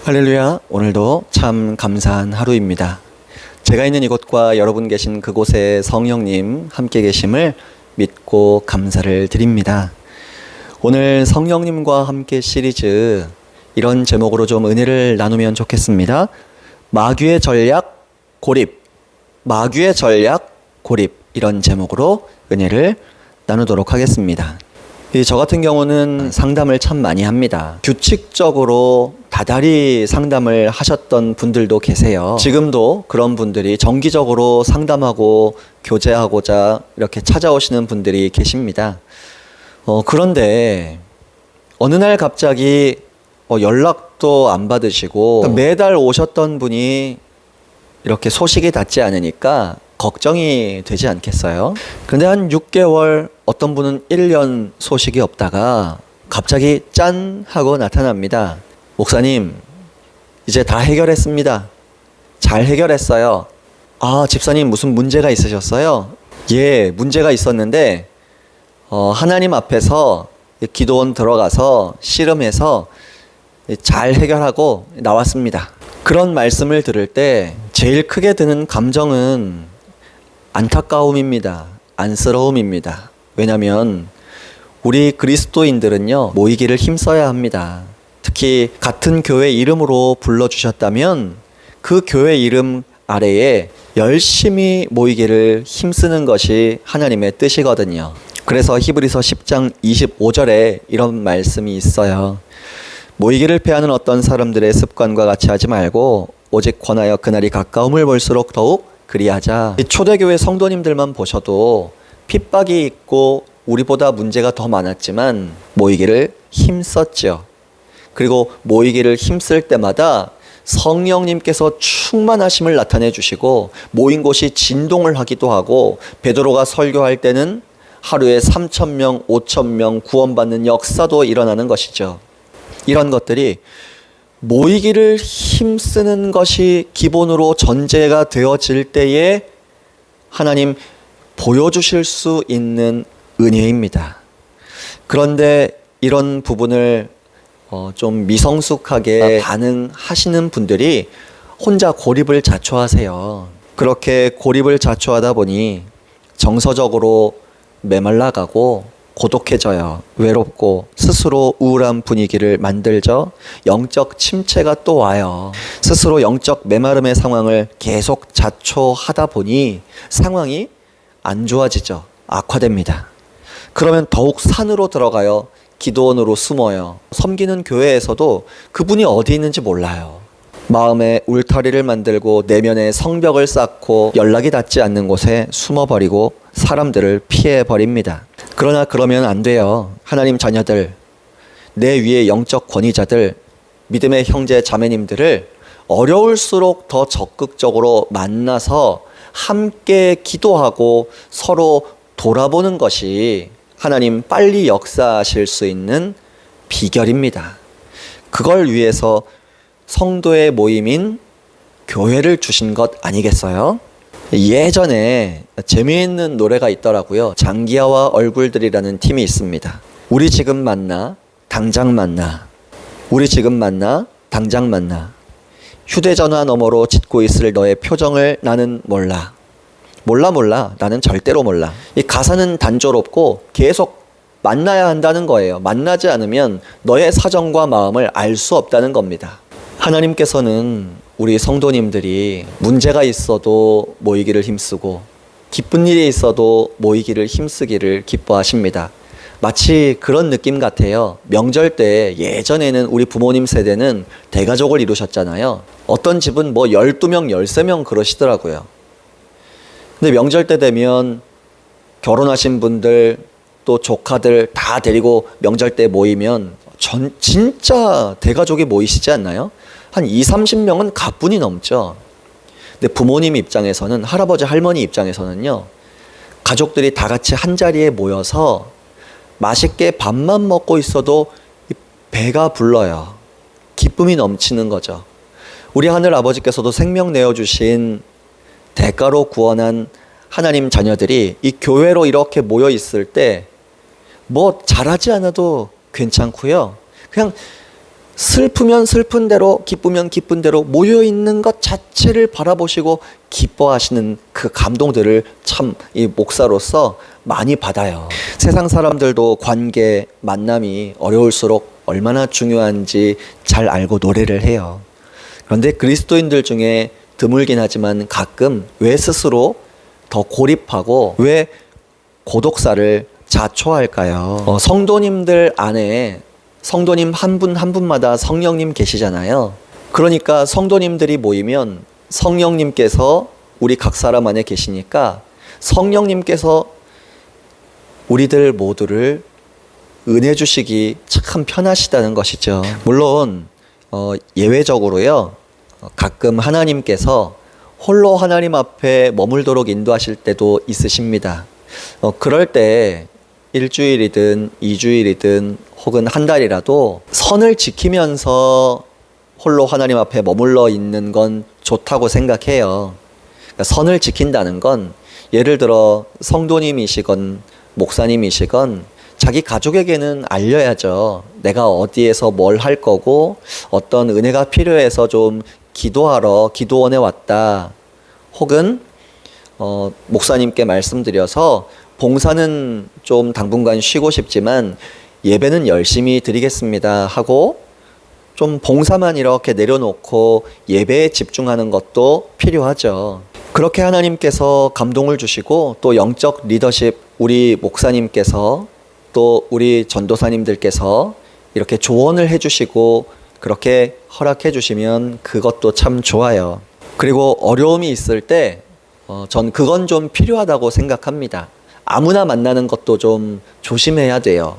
할렐루야, 오늘도 참 감사한 하루입니다. 제가 있는 이곳과 여러분 계신 그곳에 성령님 함께 계심을 믿고 감사를 드립니다. 오늘 성령님과 함께 시리즈 이런 제목으로 좀 은혜를 나누면 좋겠습니다. 마귀의 전략 고립, 마귀의 전략 고립, 이런 제목으로 은혜를 나누도록 하겠습니다. 저 같은 경우는 상담을 참 많이 합니다. 규칙적으로 다달이 상담을 하셨던 분들도 계세요. 지금도 그런 분들이 정기적으로 상담하고 교제하고자 이렇게 찾아오시는 분들이 계십니다. 그런데 어느 날 갑자기 연락도 안 받으시고 매달 오셨던 분이 이렇게 소식이 닿지 않으니까 걱정이 되지 않겠어요? 근데 한 6개월, 어떤 분은 1년 소식이 없다가 갑자기 짠 하고 나타납니다. 목사님, 이제 다 해결했습니다. 잘 해결했어요. 아, 집사님 무슨 문제가 있으셨어요? 예, 문제가 있었는데 하나님 앞에서 기도원 들어가서 씨름해서 잘 해결하고 나왔습니다. 그런 말씀을 들을 때 제일 크게 드는 감정은 안타까움입니다. 안쓰러움입니다. 왜냐하면 우리 그리스도인들은요, 모이기를 힘써야 합니다. 특히 같은 교회 이름으로 불러주셨다면 그 교회 이름 아래에 열심히 모이기를 힘쓰는 것이 하나님의 뜻이거든요. 그래서 히브리서 10장 25절에 이런 말씀이 있어요. 모이기를 패하는 어떤 사람들의 습관과 같이 하지 말고 오직 권하여 그날이 가까움을 볼수록 더욱 그리하자. 초대교회 성도님들만 보셔도 핍박이 있고 우리보다 문제가 더 많았지만 모이기를 힘썼죠. 그리고 모이기를 힘쓸 때마다 성령님께서 충만하심을 나타내 주시고 모인 곳이 진동을 하기도 하고, 베드로가 설교할 때는 하루에 3,000명, 5,000명 구원받는 역사도 일어나는 것이죠. 이런 것들이 모이기를 힘쓰는 것이 기본으로 전제가 되어질 때에 하나님 보여주실 수 있는 은혜입니다. 그런데 이런 부분을 좀 미성숙하게 반응하시는 분들이 혼자 고립을 자초하세요. 그렇게 고립을 자초하다 보니 정서적으로 메말라가고 고독해져요. 외롭고 스스로 우울한 분위기를 만들죠. 영적 침체가 또 와요. 스스로 영적 메마름의 상황을 계속 자초하다 보니 상황이 안 좋아지죠. 악화됩니다. 그러면 더욱 산으로 들어가요. 기도원으로 숨어요. 섬기는 교회에서도 그분이 어디 있는지 몰라요. 마음에 울타리를 만들고 내면에 성벽을 쌓고 연락이 닿지 않는 곳에 숨어버리고 사람들을 피해버립니다. 그러나 그러면 안 돼요. 하나님 자녀들, 내 위에 영적 권위자들, 믿음의 형제 자매님들을 어려울수록 더 적극적으로 만나서 함께 기도하고 서로 돌아보는 것이 하나님 빨리 역사하실 수 있는 비결입니다. 그걸 위해서 성도의 모임인 교회를 주신 것 아니겠어요? 예전에 재미있는 노래가 있더라고요. 장기하와 얼굴들이라는 팀이 있습니다. 우리 지금 만나, 당장 만나. 우리 지금 만나, 당장 만나. 휴대전화 너머로 짓고 있을 너의 표정을 나는 몰라. 몰라. 나는 절대로 몰라. 이 가사는 단조롭고 계속 만나야 한다는 거예요. 만나지 않으면 너의 사정과 마음을 알 수 없다는 겁니다. 하나님께서는 우리 성도님들이 문제가 있어도 모이기를 힘쓰고 기쁜 일이 있어도 모이기를 힘쓰기를 기뻐하십니다. 마치 그런 느낌 같아요. 명절 때 예전에는 우리 부모님 세대는 대가족을 이루셨잖아요. 어떤 집은 12명, 13명 그러시더라고요. 근데 명절 때 되면 결혼하신 분들 또 조카들 다 데리고 명절 때 모이면 진짜 대가족이 모이시지 않나요? 한 20-30명은 가뿐히 넘죠. 근데 부모님 입장에서는, 할아버지 할머니 입장에서는요, 가족들이 다 같이 한 자리에 모여서 맛있게 밥만 먹고 있어도 배가 불러요. 기쁨이 넘치는 거죠. 우리 하늘 아버지께서도 생명 내어주신 대가로 구원한 하나님 자녀들이 이 교회로 이렇게 모여 있을 때 잘하지 않아도 괜찮고요. 그냥 슬프면 슬픈 대로, 기쁘면 기쁜 대로 모여 있는 것 자체를 바라보시고 기뻐하시는 그 감동들을 참 이 목사로서 많이 받아요. 세상 사람들도 관계, 만남이 어려울수록 얼마나 중요한지 잘 알고 노래를 해요. 그런데 그리스도인들 중에 드물긴 하지만 가끔 왜 스스로 더 고립하고 왜 고독사를 자초할까요? 성도님들 안에 성도님 한 분 한 분마다 성령님 계시잖아요. 그러니까 성도님들이 모이면 성령님께서 우리 각 사람 안에 계시니까 성령님께서 우리들 모두를 은혜 주시기 참 편하시다는 것이죠. 물론 예외적으로요, 가끔 하나님께서 홀로 하나님 앞에 머물도록 인도하실 때도 있으십니다. 그럴 때 일주일이든 2주일이든 혹은 한 달이라도 선을 지키면서 홀로 하나님 앞에 머물러 있는 건 좋다고 생각해요. 그러니까 선을 지킨다는 건 예를 들어 성도님이시건 목사님이시건 자기 가족에게는 알려야죠. 내가 어디에서 뭘 할 거고 어떤 은혜가 필요해서 좀 기도하러 기도원에 왔다. 혹은 목사님께 말씀드려서 봉사는 좀 당분간 쉬고 싶지만 예배는 열심히 드리겠습니다 하고 좀 봉사만 이렇게 내려놓고 예배에 집중하는 것도 필요하죠. 그렇게 하나님께서 감동을 주시고 또 영적 리더십 우리 목사님께서 또 우리 전도사님들께서 이렇게 조언을 해주시고 그렇게 허락해 주시면 그것도 참 좋아요. 그리고 어려움이 있을 때 전 그건 좀 필요하다고 생각합니다. 아무나 만나는 것도 좀 조심해야 돼요.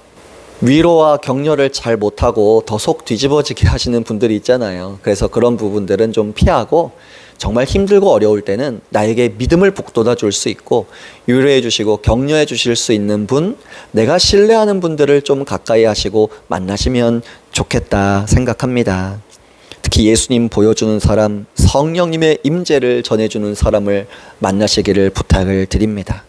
위로와 격려를 잘 못하고 더 속 뒤집어지게 하시는 분들이 있잖아요. 그래서 그런 부분들은 좀 피하고 정말 힘들고 어려울 때는 나에게 믿음을 북돋아 줄 수 있고 위로해 주시고 격려해 주실 수 있는 분, 내가 신뢰하는 분들을 좀 가까이 하시고 만나시면 좋겠다 생각합니다. 특히 예수님 보여주는 사람, 성령님의 임재를 전해주는 사람을 만나시기를 부탁을 드립니다.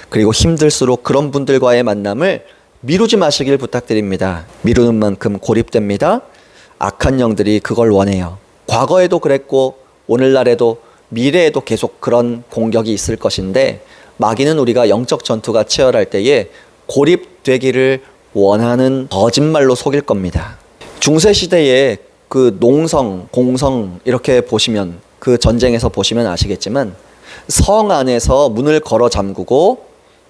그리고 힘들수록 그런 분들과의 만남을 미루지 마시길 부탁드립니다. 미루는 만큼 고립됩니다. 악한 영들이 그걸 원해요. 과거에도 그랬고 오늘날에도 미래에도 계속 그런 공격이 있을 것인데 마귀는 우리가 영적 전투가 치열할 때에 고립되기를 원하는 거짓말로 속일 겁니다. 중세시대에 그 농성, 공성 이렇게 보시면 그 전쟁에서 보시면 아시겠지만 성 안에서 문을 걸어 잠그고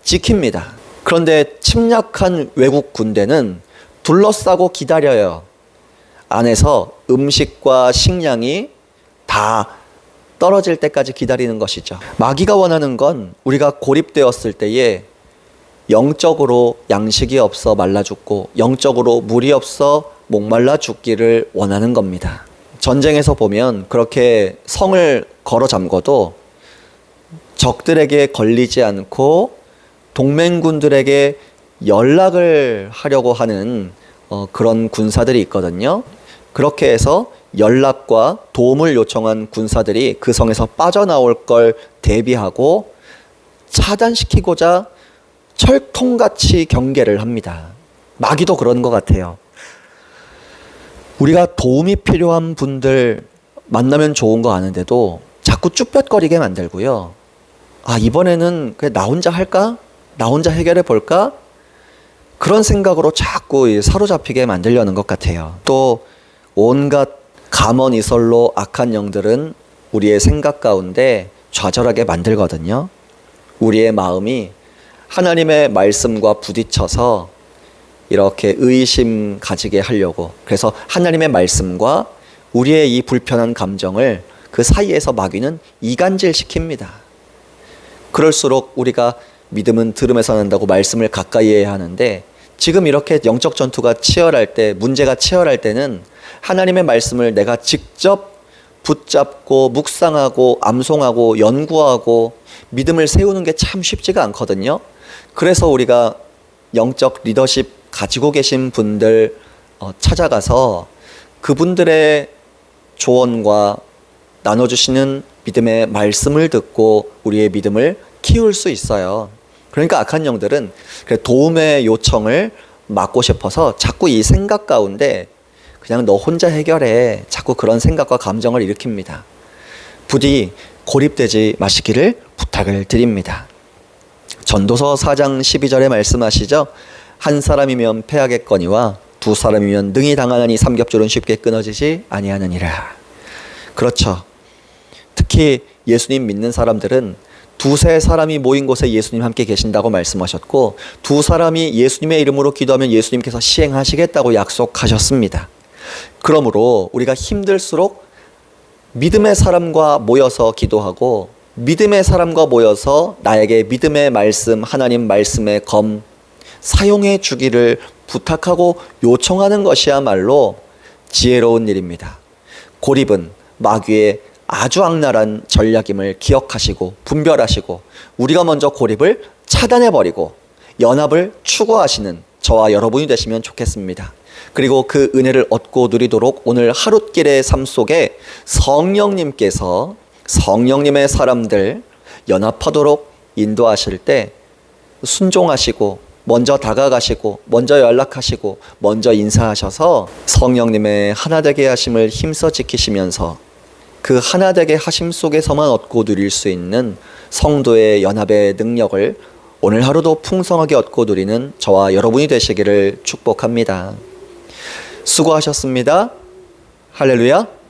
지킵니다. 그런데 침략한 외국 군대는 둘러싸고 기다려요. 안에서 음식과 식량이 다 떨어질 때까지 기다리는 것이죠. 마귀가 원하는 건 우리가 고립되었을 때에 영적으로 양식이 없어 말라 죽고 영적으로 물이 없어 목말라 죽기를 원하는 겁니다. 전쟁에서 보면 그렇게 성을 걸어 잠궈도 적들에게 걸리지 않고 동맹군들에게 연락을 하려고 하는 그런 군사들이 있거든요. 그렇게 해서 연락과 도움을 요청한 군사들이 그 성에서 빠져나올 걸 대비하고 차단시키고자 철통같이 경계를 합니다. 마귀도 그런 것 같아요. 우리가 도움이 필요한 분들 만나면 좋은 거 아는데도 자꾸 쭈뼛거리게 만들고요. 아, 이번에는 그냥 나 혼자 할까? 나 혼자 해결해 볼까? 그런 생각으로 자꾸 사로잡히게 만들려는 것 같아요. 또 온갖 가먼이설로 악한 영들은 우리의 생각 가운데 좌절하게 만들거든요. 우리의 마음이 하나님의 말씀과 부딪혀서 이렇게 의심 가지게 하려고, 그래서 하나님의 말씀과 우리의 이 불편한 감정을 그 사이에서 마귀는 이간질 시킵니다. 그럴수록 우리가 믿음은 들음에서 난다고 말씀을 가까이 해야 하는데, 지금 이렇게 영적 전투가 치열할 때, 문제가 치열할 때는 하나님의 말씀을 내가 직접 붙잡고 묵상하고 암송하고 연구하고 믿음을 세우는 게 참 쉽지가 않거든요. 그래서 우리가 영적 리더십 가지고 계신 분들 찾아가서 그분들의 조언과 나눠주시는 믿음의 말씀을 듣고 우리의 믿음을 키울 수 있어요. 그러니까 악한 영들은 도움의 요청을 막고 싶어서 자꾸 이 생각 가운데 그냥 너 혼자 해결해. 자꾸 그런 생각과 감정을 일으킵니다. 부디 고립되지 마시기를 부탁을 드립니다. 전도서 4장 12절에 말씀하시죠. 한 사람이면 패하겠거니와 두 사람이면 능히 당하나니 삼겹줄은 쉽게 끊어지지 아니하느니라. 그렇죠. 특히 예수님 믿는 사람들은 두세 사람이 모인 곳에 예수님 함께 계신다고 말씀하셨고, 두 사람이 예수님의 이름으로 기도하면 예수님께서 시행하시겠다고 약속하셨습니다. 그러므로 우리가 힘들수록 믿음의 사람과 모여서 기도하고, 믿음의 사람과 모여서 나에게 믿음의 말씀, 하나님 말씀의 검 사용해 주기를 부탁하고 요청하는 것이야말로 지혜로운 일입니다. 고립은 마귀의 아주 악랄한 전략임을 기억하시고 분별하시고, 우리가 먼저 고립을 차단해버리고 연합을 추구하시는 저와 여러분이 되시면 좋겠습니다. 그리고 그 은혜를 얻고 누리도록 오늘 하룻길의 삶 속에 성령님께서 성령님의 사람들 연합하도록 인도하실 때 순종하시고 먼저 다가가시고 먼저 연락하시고 먼저 인사하셔서 성령님의 하나되게 하심을 힘써 지키시면서 그 하나되게 하심 속에서만 얻고 누릴 수 있는 성도의 연합의 능력을 오늘 하루도 풍성하게 얻고 누리는 저와 여러분이 되시기를 축복합니다. 수고하셨습니다. 할렐루야.